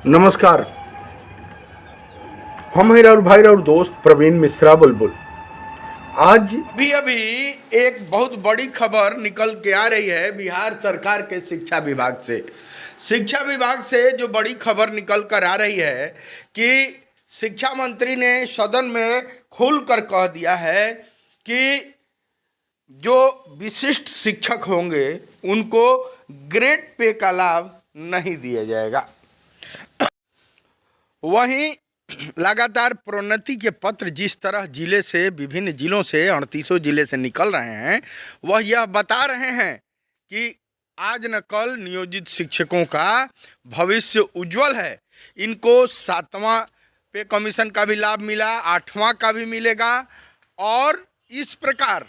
नमस्कार। हम हैं और भाई और दोस्त प्रवीण मिश्रा बुलबुल। आज अभी अभी एक बहुत बड़ी खबर निकल के आ रही है बिहार सरकार के शिक्षा विभाग से। शिक्षा विभाग से जो बड़ी खबर निकल कर आ रही है कि शिक्षा मंत्री ने सदन में खुलकर कह दिया है कि जो विशिष्ट शिक्षक होंगे उनको ग्रेड पे का लाभ नहीं दिया जाएगा। वहीं लगातार प्रोन्नति के पत्र जिस तरह जिले से विभिन्न जिलों से 38 जिले से निकल रहे हैं, वह यह बता रहे हैं कि आज न कल नियोजित शिक्षकों का भविष्य उज्जवल है। इनको 7वां पे कमीशन का भी लाभ मिला, 8वां का भी मिलेगा। और इस प्रकार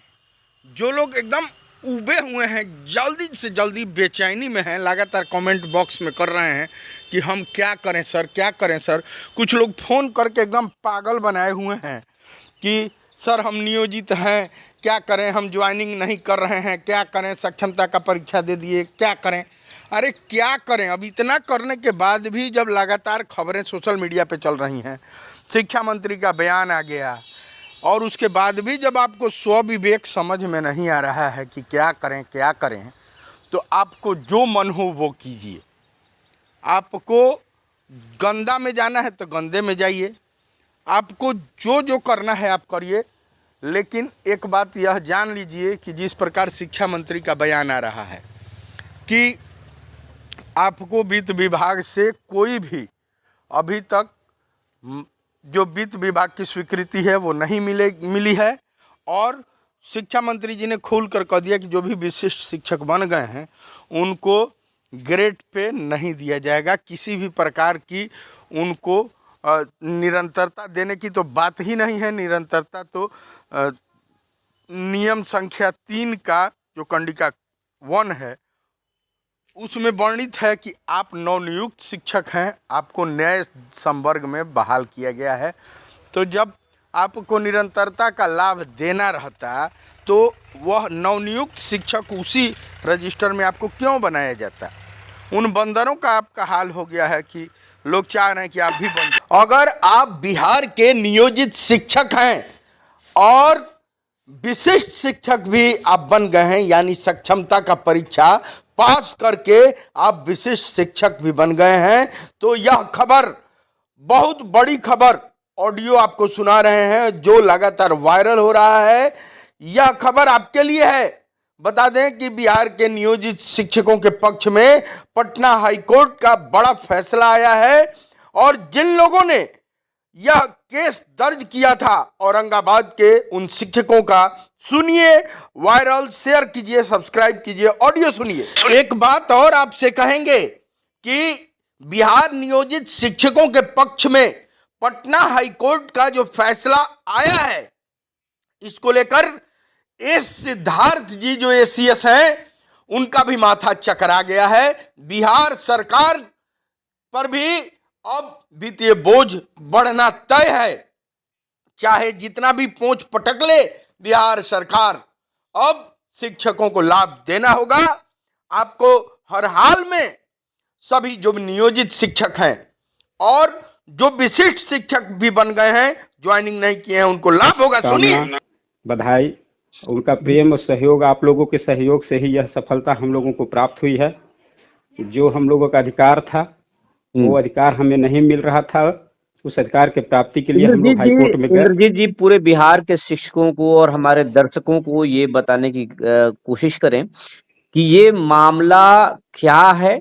जो लोग एकदम उबे हुए हैं, जल्दी से जल्दी बेचैनी में हैं, लगातार कमेंट बॉक्स में कर रहे हैं कि हम क्या करें सर, क्या करें सर। कुछ लोग फ़ोन करके एकदम पागल बनाए हुए हैं कि सर हम नियोजित हैं, क्या करें, हम ज्वाइनिंग नहीं कर रहे हैं, क्या करें, सक्षमता का परीक्षा दे दिए, क्या करें। अरे क्या करें। अब इतना करने के बाद भी जब लगातार खबरें सोशल मीडिया पे चल रही हैं, शिक्षा मंत्री का बयान आ गया, और उसके बाद भी जब आपको स्वविवेक समझ में नहीं आ रहा है कि क्या करें, तो आपको जो मन हो वो कीजिए। आपको गंदा में जाना है तो गंदे में जाइए, आपको जो जो करना है आप करिए। लेकिन एक बात यह जान लीजिए कि जिस प्रकार शिक्षा मंत्री का बयान आ रहा है कि आपको वित्त विभाग से कोई भी अभी तक जो वित्त विभाग की स्वीकृति है वो नहीं मिली है, और शिक्षा मंत्री जी ने खुल कर कह दिया कि जो भी विशिष्ट शिक्षक बन गए हैं उनको ग्रेड पे नहीं दिया जाएगा। किसी भी प्रकार की उनको निरंतरता देने की तो बात ही नहीं है। निरंतरता तो नियम संख्या 3 का जो कंडिका 1 है उसमें वर्णित है कि आप नवनियुक्त शिक्षक हैं, आपको नए संवर्ग में बहाल किया गया है। तो जब आपको निरंतरता का लाभ देना रहता तो वह नवनियुक्त शिक्षक उसी रजिस्टर में आपको क्यों बनाया जाता। उन बंदरों का आपका हाल हो गया है कि लोग चाह रहे हैं कि आप भी बन जाए। अगर आप बिहार के नियोजित शिक्षक हैं और विशिष्ट शिक्षक भी आप बन गए हैं, यानी सक्षमता का परीक्षा पास करके आप विशिष्ट शिक्षक भी बन गए हैं, तो यह खबर बहुत बड़ी खबर ऑडियो आपको सुना रहे हैं जो लगातार वायरल हो रहा है। यह खबर आपके लिए है। बता दें कि बिहार के नियोजित शिक्षकों के पक्ष में पटना हाईकोर्ट का बड़ा फैसला आया है, और जिन लोगों ने यह केस दर्ज किया था औरंगाबाद के उन शिक्षकों का सुनिए, वायरल शेयर कीजिए, सब्सक्राइब कीजिए, ऑडियो सुनिए। एक बात और आपसे कहेंगे कि बिहार नियोजित शिक्षकों के पक्ष में पटना हाईकोर्ट का जो फैसला आया है, इसको लेकर एस सिद्धार्थ जी जो एसीएस हैं उनका भी माथा चकरा गया है। बिहार सरकार पर भी अब वित्तीय बोझ बढ़ना तय है। चाहे जितना भी पोंछ पटक ले बिहार सरकार, अब शिक्षकों को लाभ देना होगा। आपको हर हाल में सभी जो नियोजित शिक्षक हैं और जो विशिष्ट शिक्षक भी बन गए हैं, ज्वाइनिंग नहीं किए हैं, उनको लाभ होगा। सुनिए। बधाई, उनका प्रेम और सहयोग, आप लोगों के सहयोग से ही यह सफलता हम लोगों को प्राप्त हुई है। जो हम लोगों का अधिकार था वो अधिकार हमें नहीं मिल रहा था, उस अधिकार के प्राप्ति के लिए हम लोग हाईकोर्ट में गए। इंद्रजीत जी, पूरे बिहार के शिक्षकों को और हमारे दर्शकों को ये बताने की कोशिश करें कि ये मामला क्या है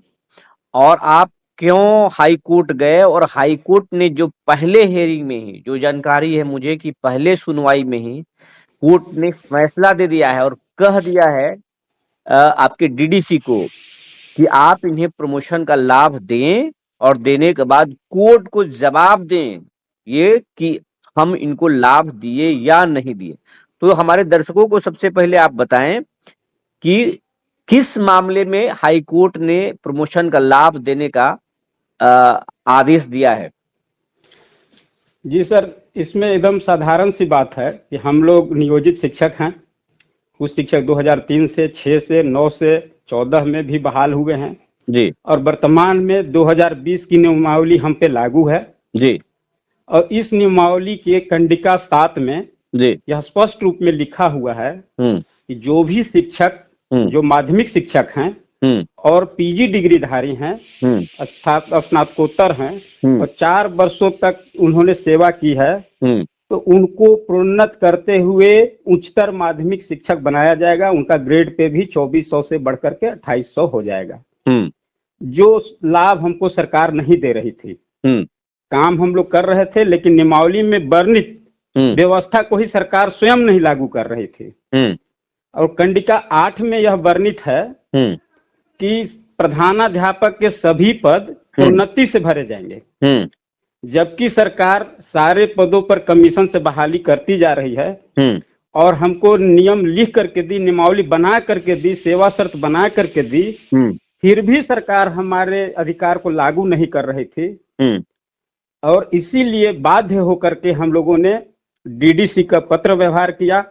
और आप क्यों हाई कोर्ट गए, और हाई कोर्ट ने जो पहले हेयरिंग में ही, जो जानकारी है मुझे कि पहले सुनवाई में ही कोर्ट ने फैसला दे दिया है और कह दिया है आपके डीडीसी को कि आप इन्हें प्रमोशन का लाभ दें, और देने के बाद कोर्ट को जवाब दें ये कि हम इनको लाभ दिए या नहीं दिए। तो हमारे दर्शकों को सबसे पहले आप बताएं कि किस मामले में हाई कोर्ट ने प्रमोशन का लाभ देने का आदेश दिया है। जी सर, इसमें एकदम साधारण सी बात है कि हम लोग नियोजित शिक्षक हैं। कुछ शिक्षक 2003 से 6 से 9 से 14 में भी बहाल हुए हैं। जी और वर्तमान में 2020 की नियमावली हम पे लागू है। जी और इस नियमावली के कंडिका 7 में जी। यह स्पष्ट रूप में लिखा हुआ है हम्म कि जो भी शिक्षक हम्म जो माध्यमिक शिक्षक हैं हम्म और पीजी डिग्रीधारी हैं हम्म अर्थात स्नातकोत्तर हैं हम्म और 4 वर्षों तक उन्होंने सेवा की है, हम्म तो उनको प्रोन्नत करते हुए उच्चतर माध्यमिक शिक्षक बनाया जाएगा। उनका ग्रेड पे भी 2400 से बढ़कर के 2800 हो जाएगा। हम्म जो लाभ हमको सरकार नहीं दे रही थी, हम्म काम हम लोग कर रहे थे, लेकिन नियमावली में वर्णित हम्म व्यवस्था को ही सरकार स्वयं नहीं लागू कर रही थी। हम्म और कंडिका 8 में यह वर्णित है हम्म कि प्रधानाध्यापक के सभी पद प्रोन्नति से भरे जाएंगे, हम्म जबकि सरकार सारे पदों पर कमीशन से बहाली करती जा रही है। हम्म और हमको नियम लिख करके दी, नियमावली बना करके दी, सेवा शर्त बना करके दी, हम्म फिर भी सरकार हमारे अधिकार को लागू नहीं कर रही थी। हम्म और इसीलिए बाध्य होकर के हम लोगों ने डीडीसी का पत्र व्यवहार किया।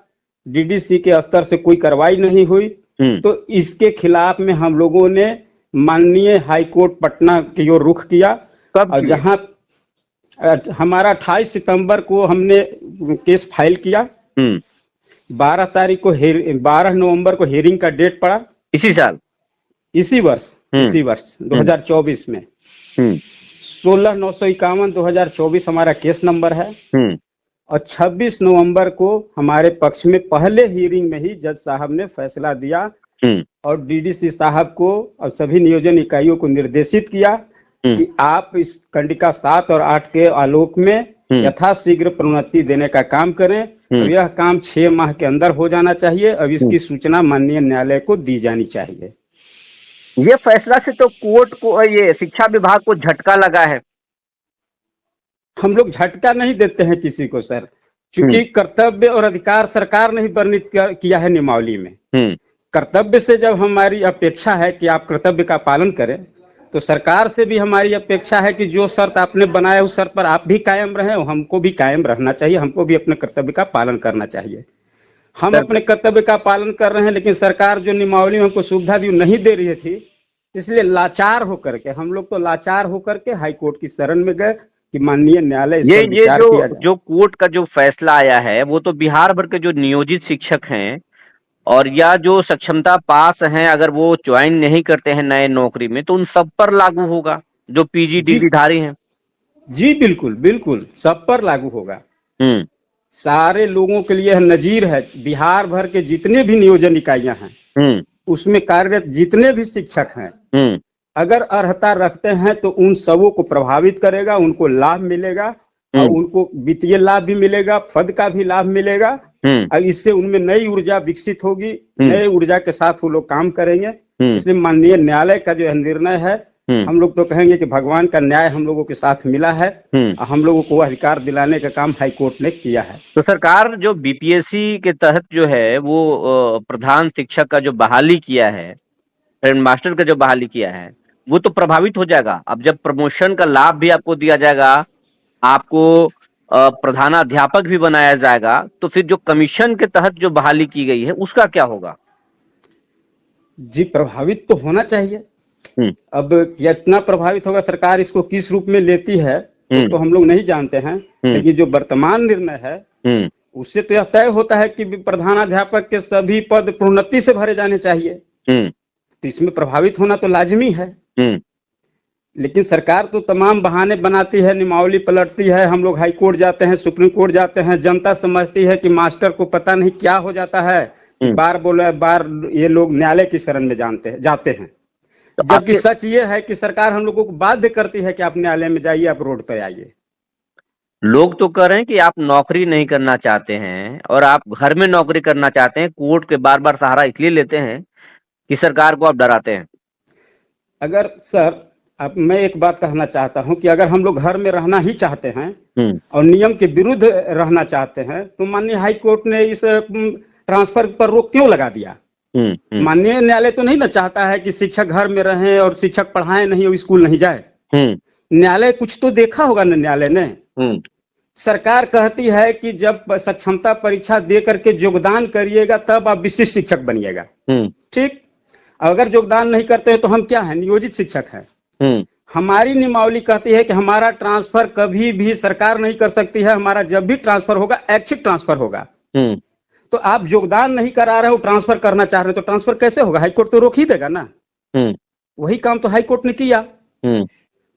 डीडीसी के स्तर से कोई कार्रवाई नहीं हुई, तो इसके खिलाफ में हम लोगों ने माननीय हाई कोर्ट पटना की ओर रुख किया। और जहां हमारा 28 सितंबर को हमने केस फाइल किया। 12 नवंबर को हियरिंग का डेट पड़ा, इसी साल, इसी वर्ष 2024 में। 16/951 2024 हमारा केस नंबर है। और 26 नवंबर को हमारे पक्ष में पहले हियरिंग में ही जज साहब ने फैसला दिया और डीडीसी साहब को और सभी नियोजन इकाइयों को निर्देशित किया कि आप इस कंडिका 7 और 8 के आलोक में यथाशीघ्र प्रोन्नति देने का काम करें। और यह काम 6 माह के अंदर हो जाना चाहिए। अब इसकी सूचना माननीय न्यायालय को दी जानी चाहिए। ये फैसला से तो कोर्ट को, ये शिक्षा विभाग को झटका लगा है। हम लोग झटका नहीं देते हैं किसी को सर, क्योंकि कर्तव्य और अधिकार सरकार ने ही वर्णित किया है नियमावली में। कर्तव्य से जब हमारी अपेक्षा है कि आप कर्तव्य का पालन करें, तो सरकार से भी हमारी अपेक्षा है कि जो शर्त आपने बनाया उस शर्त पर आप भी कायम रहें और हमको भी कायम रहना चाहिए। हमको भी अपने कर्तव्य का पालन करना चाहिए। हम अपने कर्तव्य का पालन कर रहे हैं, लेकिन सरकार जो नियमावली में हमको सुविधा दी नहीं दे रही थी, इसलिए लाचार होकर के हम लोग तो लाचार होकर के हाई कोर्ट की शरण में गए कि माननीय न्यायालय इस पर विचार किया जाए। जो कोर्ट का जो फैसला आया है वो तो बिहार भर के जो नियोजित शिक्षक हैं और या जो सक्षमता पास हैं, अगर वो ज्वाइन नहीं करते हैं नए नौकरी में, तो उन सब पर लागू होगा जो पीजी डिग्रीधारी हैं। जी बिल्कुल बिल्कुल, सब पर लागू होगा। सारे लोगों के लिए नजीर है। बिहार भर के जितने भी नियोजन इकाइयां हैं उसमें कार्यरत जितने भी शिक्षक हैं, अगर अर्हता रखते हैं तो उन सबों को प्रभावित करेगा, उनको लाभ मिलेगा और उनको वित्तीय लाभ भी मिलेगा, पद का भी लाभ मिलेगा। और इससे उनमें नई ऊर्जा विकसित होगी, नई ऊर्जा के साथ वो लोग काम करेंगे। इसलिए माननीय न्यायालय का जो निर्णय है, हम लोग तो कहेंगे कि भगवान का न्याय हम लोगों के साथ मिला है। हम लोगों को अधिकार दिलाने का काम हाई कोर्ट ने किया है। तो सरकार जो बीपीएससी के तहत जो है वो प्रधान शिक्षक का जो बहाली किया है, हेड मास्टर का जो बहाली किया है, वो तो प्रभावित हो जाएगा। अब जब प्रमोशन का लाभ भी आपको दिया जाएगा, आपको प्रधानाध्यापक भी बनाया जाएगा, तो फिर जो कमीशन के तहत जो बहाली की गई है उसका क्या होगा? जी प्रभावित तो होना चाहिए। अब कितना प्रभावित होगा, सरकार इसको किस रूप में लेती है तो हम लोग नहीं जानते हैं। लेकिन जो वर्तमान निर्णय है उससे तो यह तय होता है कि प्रधानाध्यापक के सभी पद प्रोन्नति से भरे जाने चाहिए। तो इसमें प्रभावित होना तो लाजमी है। लेकिन सरकार तो तमाम बहाने बनाती है, नियमावली पलटती है, हम लोग हाई कोर्ट जाते हैं, सुप्रीम कोर्ट जाते हैं। जनता समझती है कि मास्टर को पता नहीं क्या हो जाता है, बार ये लोग न्यायालय की शरण में जाते हैं। जबकि सच ये है कि सरकार हम लोगों को बाध्य करती है कि आप न्यायालय में जाइए, आप रोड पर आइए। लोग तो कह रहे हैं कि आप नौकरी नहीं करना चाहते हैं और आप घर में नौकरी करना चाहते हैं, कोर्ट के बार बार सहारा इसलिए लेते हैं कि सरकार को आप डराते हैं। अगर सर, अब मैं एक बात कहना चाहता हूं कि अगर हम लोग घर में रहना ही चाहते हैं और नियम के विरुद्ध रहना चाहते हैं, तो माननीय हाई कोर्ट ने इस ट्रांसफर पर रोक क्यों लगा दिया? माननीय न्यायालय तो नहीं ना चाहता है कि शिक्षक घर में रहें और शिक्षक पढ़ाएं नहीं और स्कूल नहीं जाए। न्यायालय कुछ तो देखा होगा ना न्यायालय ने। सरकार कहती है कि जब सक्षमता परीक्षा दे करके योगदान करिएगा तब आप विशिष्ट शिक्षक बनिएगा। ठीक, अगर योगदान नहीं करते हैं तो हम क्या हैं? नियोजित शिक्षक हैं। हम्म। हमारी नियमावली कहती है कि हमारा ट्रांसफर कभी भी सरकार नहीं कर सकती है। हमारा जब भी ट्रांसफर होगा ऐच्छिक ट्रांसफर होगा। हम्म। तो आप योगदान नहीं करा रहे हो, ट्रांसफर करना चाह रहे हो, तो ट्रांसफर कैसे होगा? हाईकोर्ट तो रोक ही देगा ना। हम्म। वही काम तो हाईकोर्ट ने किया। हम्म।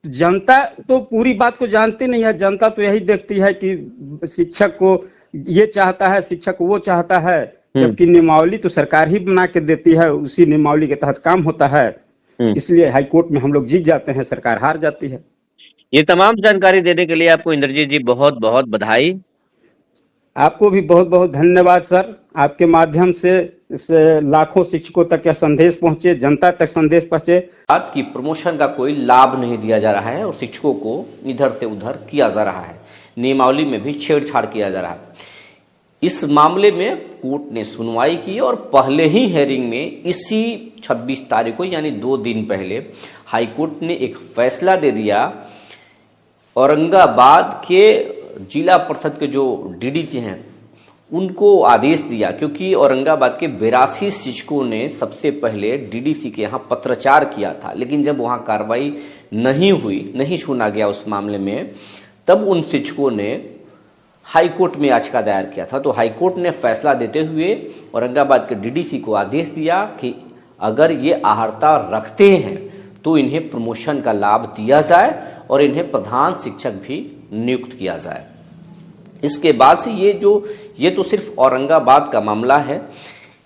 जनता तो पूरी बात को जानती नहीं है। जनता तो यही देखती है कि शिक्षक को ये चाहता है, शिक्षक वो चाहता है, जबकि नियमावली तो सरकार ही बना के देती है, उसी नियमावली के तहत काम होता है। इसलिए हाईकोर्ट में हम लोग जीत जाते हैं, सरकार हार जाती है। ये तमाम जानकारी देने के लिए आपको इंद्रजीत जी बहुत बहुत बधाई। आपको भी बहुत बहुत धन्यवाद सर। आपके माध्यम से लाखों शिक्षकों तक यह संदेश पहुंचे, जनता तक संदेश पहुंचे। बात की प्रमोशन का कोई लाभ नहीं दिया जा रहा है और शिक्षकों को इधर से उधर किया जा रहा है, नियमावली में भी छेड़छाड़ किया जा रहा है। इस मामले में कोर्ट ने सुनवाई की और पहले ही हेयरिंग में इसी 26 तारीख को यानी 2 दिन पहले हाईकोर्ट ने एक फैसला दे दिया। औरंगाबाद के जिला परिषद के जो डीडीसी हैं उनको आदेश दिया, क्योंकि औरंगाबाद के 82 शिक्षकों ने सबसे पहले डीडीसी के यहाँ पत्राचार किया था, लेकिन जब वहाँ कार्रवाई नहीं हुई, नहीं सुना गया उस मामले में, तब उन शिक्षकों ने हाईकोर्ट में याचिका दायर किया था। तो हाईकोर्ट ने फैसला देते हुए औरंगाबाद के डीडीसी को आदेश दिया कि अगर ये आहारता रखते हैं तो इन्हें प्रमोशन का लाभ दिया जाए और इन्हें प्रधान शिक्षक भी नियुक्त किया जाए। इसके बाद से ये तो सिर्फ औरंगाबाद का मामला है,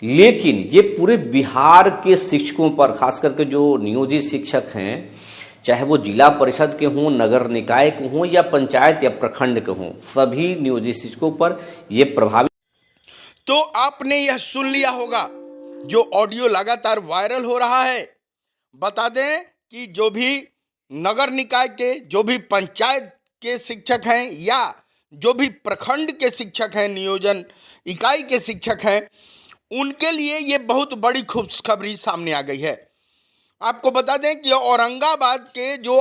लेकिन ये पूरे बिहार के शिक्षकों पर, खास करके जो नियोजित शिक्षक हैं, चाहे वो जिला परिषद के हों, नगर निकाय के हों या पंचायत या प्रखंड के हों, सभी नियोजित शिक्षकों पर ये प्रभावित। तो आपने यह सुन लिया होगा जो ऑडियो लगातार वायरल हो रहा है। बता दें कि जो भी नगर निकाय के, जो भी पंचायत के शिक्षक हैं या जो भी प्रखंड के शिक्षक हैं, नियोजन इकाई के शिक्षक हैं, उनके लिए ये बहुत बड़ी खुशखबरी सामने आ गई है। आपको बता दें कि औरंगाबाद के जो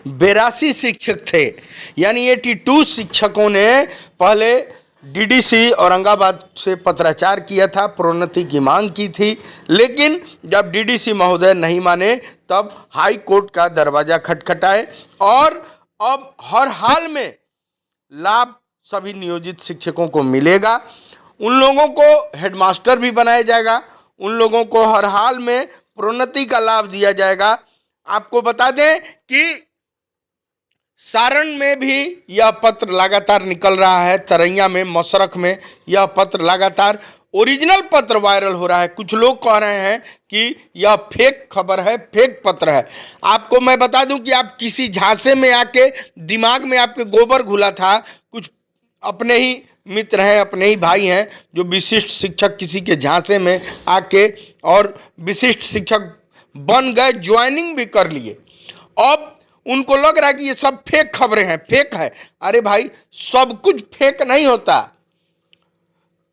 82 शिक्षक थे, यानी 82 शिक्षकों ने पहले डीडीसी औरंगाबाद से पत्राचार किया था, प्रोन्नति की मांग की थी, लेकिन जब डीडीसी महोदय नहीं माने तब हाई कोर्ट का दरवाज़ा खटखटाए और अब हर हाल में लाभ सभी नियोजित शिक्षकों को मिलेगा। उन लोगों को हेडमास्टर भी बनाया जाएगा, उन लोगों को हर हाल में प्रोन्नति का लाभ दिया जाएगा। आपको बता दें कि सारण में भी यह पत्र लगातार निकल रहा है, तरैया में, मसरख में यह पत्र लगातार ओरिजिनल पत्र वायरल हो रहा है। कुछ लोग कह रहे हैं कि यह फेक खबर है, फेक पत्र है। आपको मैं बता दूं कि आप किसी झांसे में आके दिमाग में आपके गोबर घुला था। कुछ अपने ही मित्र हैं, अपने ही भाई हैं जो विशिष्ट शिक्षक किसी के झांसे में आके और विशिष्ट शिक्षक बन गए, ज्वाइनिंग भी कर लिए। अब उनको लग रहा है कि ये सब फेक खबरें हैं, फेक है। अरे भाई, सब कुछ फेक नहीं होता।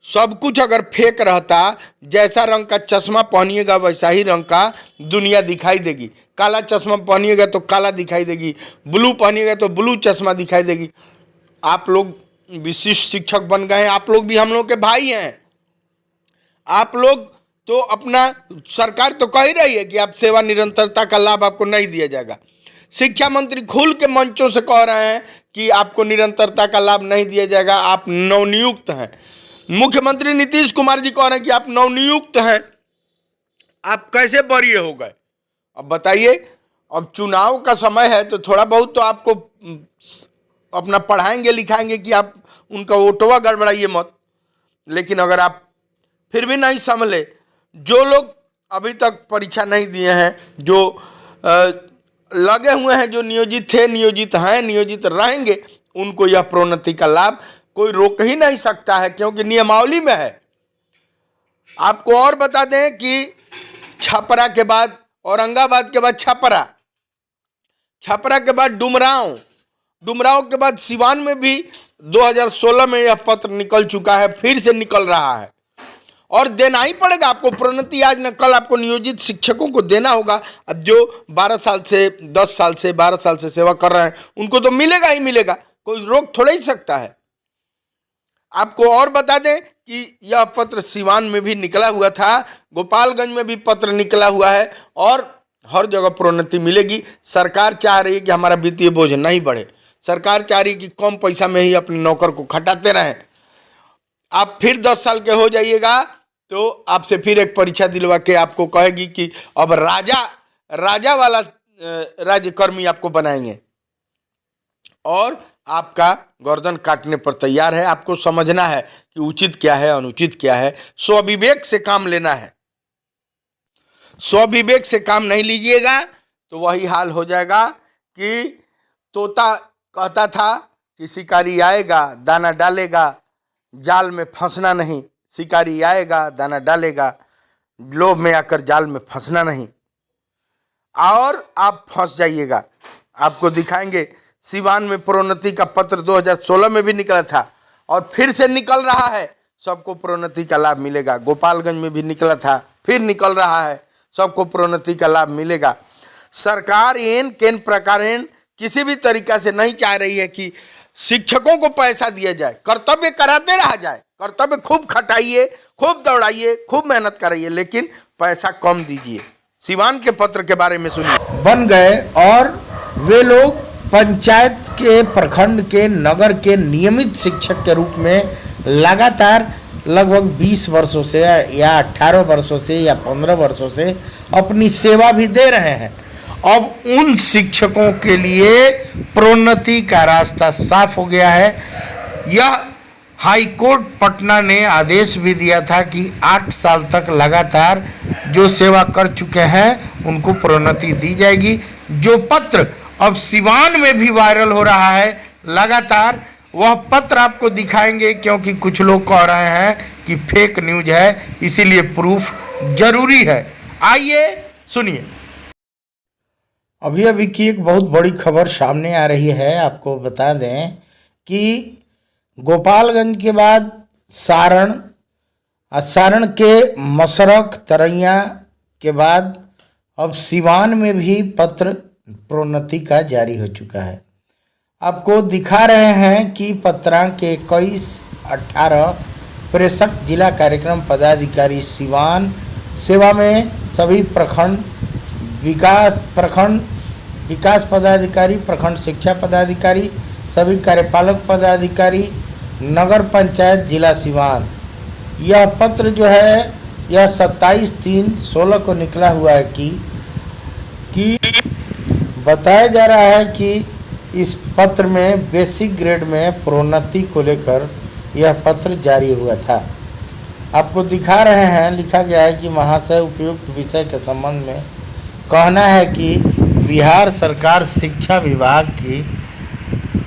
सब कुछ अगर फेक रहता, जैसा रंग का चश्मा पहनिएगा वैसा ही रंग का दुनिया दिखाई देगी। काला चश्मा पहनिएगा तो काला दिखाई देगी, ब्लू पहनिएगा तो ब्लू चश्मा दिखाई देगी। आप लोग विशिष्ट शिक्षक बन गए हैं, आप लोग भी हम लोग के भाई हैं। आप लोग तो अपना, सरकार तो कह ही रही है कि आप सेवा निरंतरता का लाभ आपको नहीं दिया जाएगा। शिक्षा मंत्री खुल के मंचों से कह रहे हैं कि आपको निरंतरता का लाभ नहीं दिया जाएगा, आप नवनियुक्त हैं। मुख्यमंत्री नीतीश कुमार जी कह रहे हैं कि आप नवनियुक्त हैं, आप कैसे बरी हो गए? अब बताइए, अब चुनाव का समय है तो थोड़ा बहुत तो आपको अपना पढ़ाएंगे लिखाएंगे कि आप उनका वोटवा गड़बड़ाइए मत। लेकिन अगर आप फिर भी नहीं संभले, जो लोग अभी तक परीक्षा नहीं दिए हैं, जो लगे हुए हैं, जो नियोजित थे, नियोजित हैं, नियोजित रहेंगे, उनको यह प्रोन्नति का लाभ कोई रोक ही नहीं सकता है, क्योंकि नियमावली में है। आपको और बता दें कि छपरा के बाद औरंगाबाद के बाद छपरा, छपरा के बाद डुमरांव, डुमरांव के बाद सिवान में भी 2016 में यह पत्र निकल चुका है, फिर से निकल रहा है और देना ही पड़ेगा आपको प्रोन्नति। आज न कल आपको नियोजित शिक्षकों को देना होगा। अब जो 12 साल से, 10 साल से, 12 साल से सेवा कर रहे हैं उनको तो मिलेगा ही मिलेगा, कोई रोक थोड़ा ही सकता है। आपको और बता दें कि यह पत्र सिवान में भी निकला हुआ था, गोपालगंज में भी पत्र निकला हुआ है और हर जगह प्रोन्नति मिलेगी। सरकार चाह रही है कि हमारा वित्तीय बोझ नहीं बढ़े, सरकार चाह रही है कि कम पैसा में ही अपने नौकर को खटाते रहें। आप फिर 10 साल के हो जाइएगा तो आपसे फिर एक परीक्षा दिलवा के आपको कहेगी कि अब राजा वाला राज्यकर्मी आपको बनाएंगे और आपका गर्दन काटने पर तैयार है। आपको समझना है कि उचित क्या है, अनुचित क्या है। स्वविवेक से काम लेना है। स्वविवेक से काम नहीं लीजिएगा तो वही हाल हो जाएगा कि तोता कहता था कि शिकारी आएगा दाना डालेगा, जाल में फंसना नहीं। शिकारी आएगा दाना डालेगा, लोभ में आकर जाल में फंसना नहीं, और आप फंस जाइएगा। आपको दिखाएंगे सिवान में प्रोन्नति का पत्र 2016 में भी निकला था और फिर से निकल रहा है। सबको प्रोन्नति का लाभ मिलेगा। गोपालगंज में भी निकला था, फिर निकल रहा है। सबको प्रोन्नति का लाभ मिलेगा। सरकार इन केन प्रकारेण किसी भी तरीका से नहीं चाह रही है कि शिक्षकों को पैसा दिया जाए। कर्तव्य कराते रहा जाए, कर्तव्य खूब खटाइए, खूब दौड़ाइए, खूब मेहनत कराइए, लेकिन पैसा कम दीजिए। सिवान के पत्र के बारे में सुनिए। बन गए और वे लोग पंचायत के, प्रखंड के, नगर के नियमित शिक्षक के रूप में लगातार लगभग 20 वर्षों से या 18 वर्षों से या 15 वर्षों से अपनी सेवा भी दे रहे हैं। अब उन शिक्षकों के लिए प्रोन्नति का रास्ता साफ हो गया है। यह हाई कोर्ट पटना ने आदेश भी दिया था कि 8 साल तक लगातार जो सेवा कर चुके हैं उनको प्रोन्नति दी जाएगी। जो पत्र अब सिवान में भी वायरल हो रहा है लगातार, वह पत्र आपको दिखाएंगे, क्योंकि कुछ लोग कह रहे हैं कि फेक न्यूज है, इसीलिए प्रूफ जरूरी है। आइए सुनिए। अभी की एक बहुत बड़ी खबर सामने आ रही है। आपको बता दें कि गोपालगंज के बाद सारण, सारण के मसरख तरैया के बाद अब सिवान में भी पत्र प्रोन्नति का जारी हो चुका है। आपको दिखा रहे हैं कि पत्रांक 21/18 प्रेषक जिला कार्यक्रम पदाधिकारी सिवान सेवा में सभी प्रखंड विकास पदाधिकारी, प्रखंड शिक्षा पदाधिकारी, सभी कार्यपालक पदाधिकारी, नगर पंचायत जिला सिवान। यह पत्र जो है यह 27/3/16 को निकला हुआ है कि बताया जा रहा है कि इस पत्र में बेसिक ग्रेड में प्रोन्नति को लेकर यह पत्र जारी हुआ था। आपको दिखा रहे हैं, लिखा गया है कि महाशय उपयुक्त विषय के संबंध में कहना है कि बिहार सरकार शिक्षा विभाग की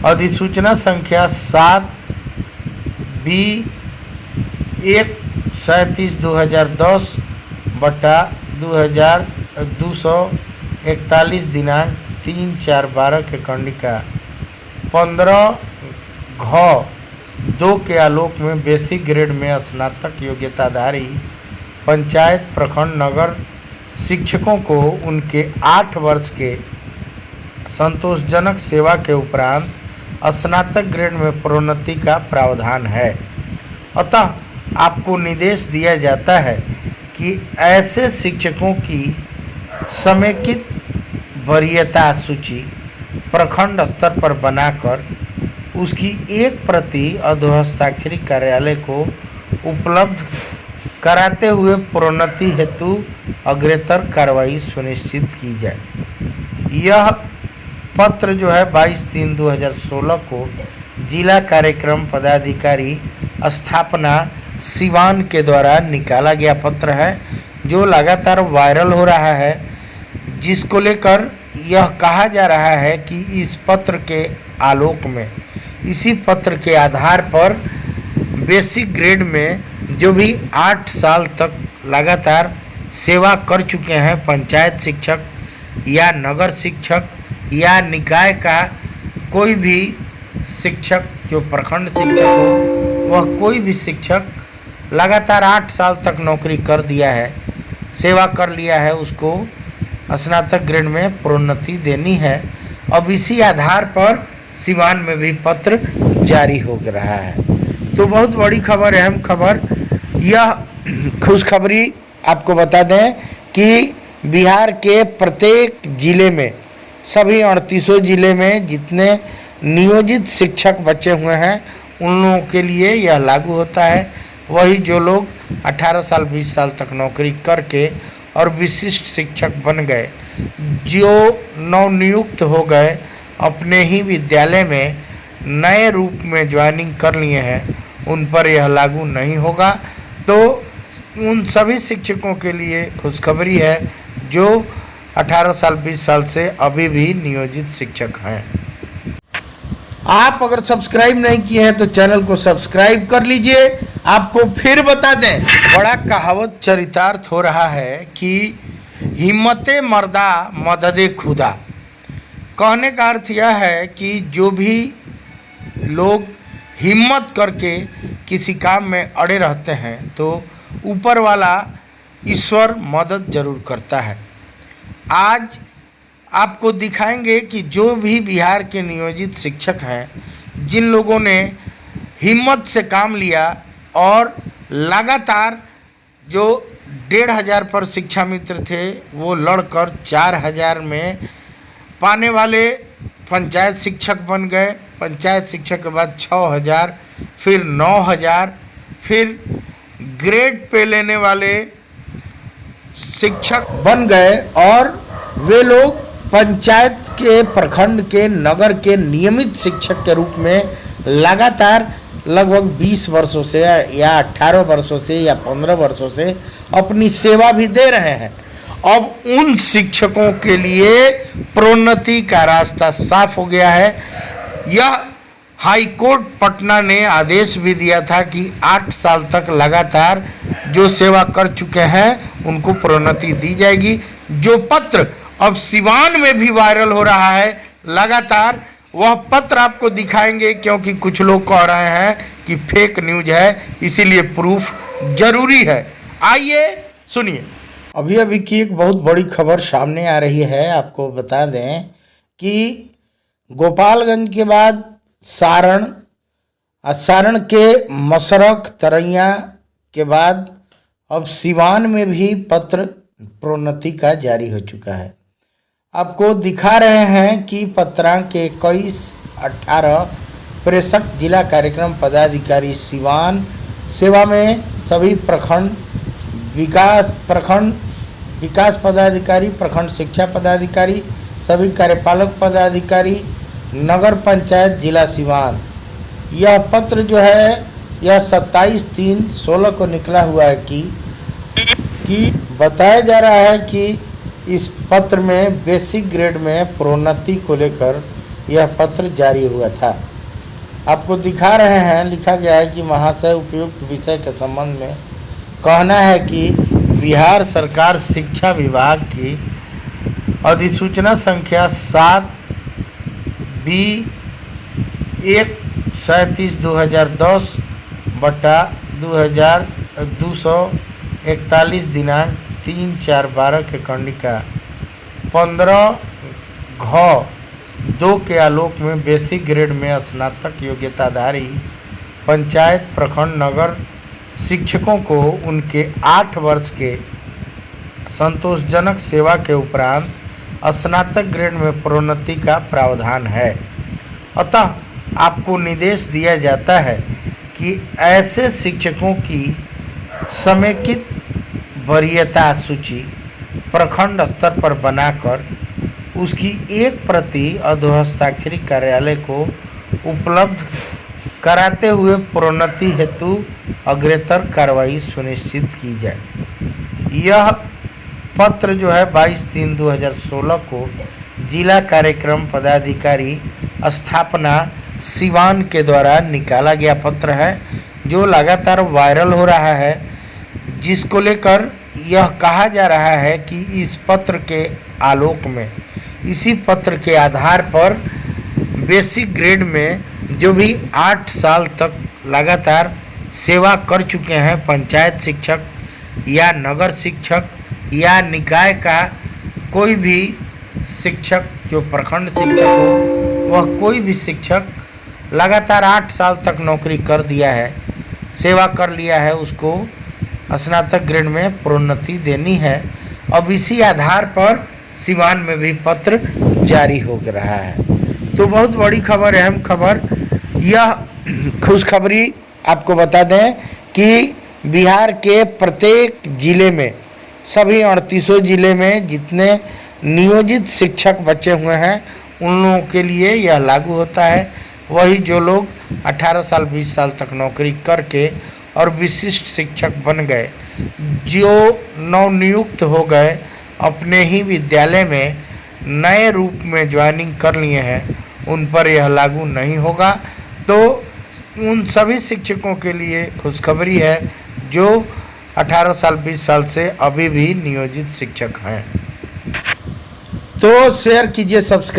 अधिसूचना संख्या 7/B/2010/2241 दिनांक 3/4/12 के कंडिका 15(घ)(2) के आलोक में बेसिक ग्रेड में स्नातक योग्यताधारी पंचायत, प्रखंड, नगर शिक्षकों को उनके 8 वर्ष के संतोषजनक सेवा के उपरांत स्नातक ग्रेड में प्रोन्नति का प्रावधान है। अतः आपको निर्देश दिया जाता है कि ऐसे शिक्षकों की समेकित वरीयता सूची प्रखंड स्तर पर बनाकर उसकी एक प्रति अधोहस्ताक्षरी कार्यालय को उपलब्ध कराते हुए प्रोन्नति हेतु अग्रेतर कार्रवाई सुनिश्चित की जाए। यह पत्र जो है 22/3/2016 को जिला कार्यक्रम पदाधिकारी स्थापना सिवान के द्वारा निकाला गया पत्र है, जो लगातार वायरल हो रहा है, जिसको लेकर यह कहा जा रहा है कि इस पत्र के आलोक में, इसी पत्र के आधार पर बेसिक ग्रेड में जो भी 8 साल तक लगातार सेवा कर चुके हैं पंचायत शिक्षक या नगर शिक्षक या निकाय का कोई भी शिक्षक, जो प्रखंड शिक्षक हो, वह कोई भी शिक्षक लगातार 8 साल तक नौकरी कर दिया है, सेवा कर लिया है, उसको स्नातक ग्रेड में प्रोन्नति देनी है। अब इसी आधार पर सिवान में भी पत्र जारी हो रहा है। तो तो बहुत बड़ी खबर, अहम खबर, यह खुशखबरी आपको बता दें कि बिहार के प्रत्येक जिले में, सभी 38 जिले में जितने नियोजित शिक्षक बचे हुए हैं उन लोगों के लिए यह लागू होता है। वही जो लोग 18 साल 20 साल तक नौकरी करके और विशिष्ट शिक्षक बन गए, जो नवनियुक्त हो गए, अपने ही विद्यालय में नए रूप में ज्वाइनिंग कर लिए हैं, उन पर यह लागू नहीं होगा। तो उन सभी शिक्षकों के लिए खुशखबरी है जो 18 साल 20 साल से अभी भी नियोजित शिक्षक हैं। आप अगर सब्सक्राइब नहीं किए हैं तो चैनल को सब्सक्राइब कर लीजिए। आपको फिर बता दें, बड़ा कहावत चरितार्थ हो रहा है कि हिम्मते मर्दा मददे खुदा। कहने का अर्थ यह है कि जो भी लोग हिम्मत करके किसी काम में अड़े रहते हैं तो ऊपर वाला ईश्वर मदद जरूर करता है। आज आपको दिखाएंगे कि जो भी बिहार के नियोजित शिक्षक हैं, जिन लोगों ने हिम्मत से काम लिया और लगातार जो 1500 पर शिक्षा मित्र थे वो लड़कर 4000 में पाने वाले पंचायत शिक्षक बन गए। पंचायत शिक्षक के बाद 6000, फिर 9000, फिर ग्रेड पे लेने वाले शिक्षक बन गए और वे लोग पंचायत के, प्रखंड के, नगर के नियमित शिक्षक के रूप में लगातार लगभग 20 वर्षों से या 18 वर्षों से या 15 वर्षों से अपनी सेवा भी दे रहे हैं। अब उन शिक्षकों के लिए प्रोन्नति का रास्ता साफ हो गया है। यह हाई कोर्ट पटना ने आदेश भी दिया था कि 8 साल तक लगातार जो सेवा कर चुके हैं उनको प्रोन्नति दी जाएगी। जो पत्र अब सिवान में भी वायरल हो रहा है लगातार, वह पत्र आपको दिखाएंगे, क्योंकि कुछ लोग कह रहे हैं कि फेक न्यूज है, इसीलिए प्रूफ जरूरी है। आइए सुनिए। अभी अभी की एक बहुत बड़ी खबर सामने आ रही है। आपको बता दें कि गोपालगंज के बाद सारण, सारण के मसरख तरैया के बाद अब सिवान में भी पत्र प्रोन्नति का जारी हो चुका है। आपको दिखा रहे हैं कि पत्रांक के 21-18 प्रेषक जिला कार्यक्रम पदाधिकारी सिवान सेवा में सभी प्रखंड विकास पदाधिकारी, प्रखंड शिक्षा पदाधिकारी, सभी कार्यपालक पदाधिकारी, नगर पंचायत जिला सिवान। यह पत्र जो है यह 27/3/16 को निकला हुआ है कि बताया जा रहा है कि इस पत्र में बेसिक ग्रेड में प्रोन्नति को लेकर यह पत्र जारी हुआ था। आपको दिखा रहे हैं, लिखा गया है कि महाशय, उपयुक्त विषय के संबंध में कहना है कि बिहार सरकार शिक्षा विभाग की अधिसूचना संख्या 7/B/2010/2241 दिनांक 3/4/12 के कंडिका 15(घ)2 के आलोक में बेसिक ग्रेड में स्नातक योग्यताधारी पंचायत, प्रखंड, नगर शिक्षकों को उनके 8 वर्ष के संतोषजनक सेवा के उपरांत स्नातक ग्रेड में प्रोन्नति का प्रावधान है। अतः आपको निर्देश दिया जाता है कि ऐसे शिक्षकों की समेकित वरीयता सूची प्रखंड स्तर पर बनाकर उसकी एक प्रति अधोहस्ताक्षरी कार्यालय को उपलब्ध कराते हुए प्रोन्नति हेतु अग्रेतर कार्रवाई सुनिश्चित की जाए। यह पत्र जो है 22/3/2016 को जिला कार्यक्रम पदाधिकारी स्थापना सिवान के द्वारा निकाला गया पत्र है, जो लगातार वायरल हो रहा है, जिसको लेकर यह कहा जा रहा है कि इस पत्र के आलोक में, इसी पत्र के आधार पर बेसिक ग्रेड में जो भी 8 साल तक लगातार सेवा कर चुके हैं पंचायत शिक्षक या नगर शिक्षक या निकाय का कोई भी शिक्षक, जो प्रखंड शिक्षक हो, वह कोई भी शिक्षक लगातार 8 साल तक नौकरी कर दिया है, सेवा कर लिया है उसको स्नातक ग्रेड में प्रोन्नति देनी है। अब इसी आधार पर सिवान में भी पत्र जारी हो रहा है। तो बहुत बड़ी खबर, अहम खबर, यह खुशखबरी आपको बता दें कि बिहार के प्रत्येक जिले में, सभी 38 जिले में जितने नियोजित शिक्षक बचे हुए हैं उन लोगों के लिए यह लागू होता है। वही जो लोग 18 साल 20 साल तक नौकरी करके और विशिष्ट शिक्षक बन गए, जो नवनियुक्त हो गए, अपने ही विद्यालय में नए रूप में ज्वाइनिंग कर लिए हैं, उन पर यह लागू नहीं होगा। तो उन सभी शिक्षकों के लिए खुशखबरी है जो 18 साल 20 साल से अभी भी नियोजित शिक्षक हैं। तो शेयर कीजिए, सब्सक्राइब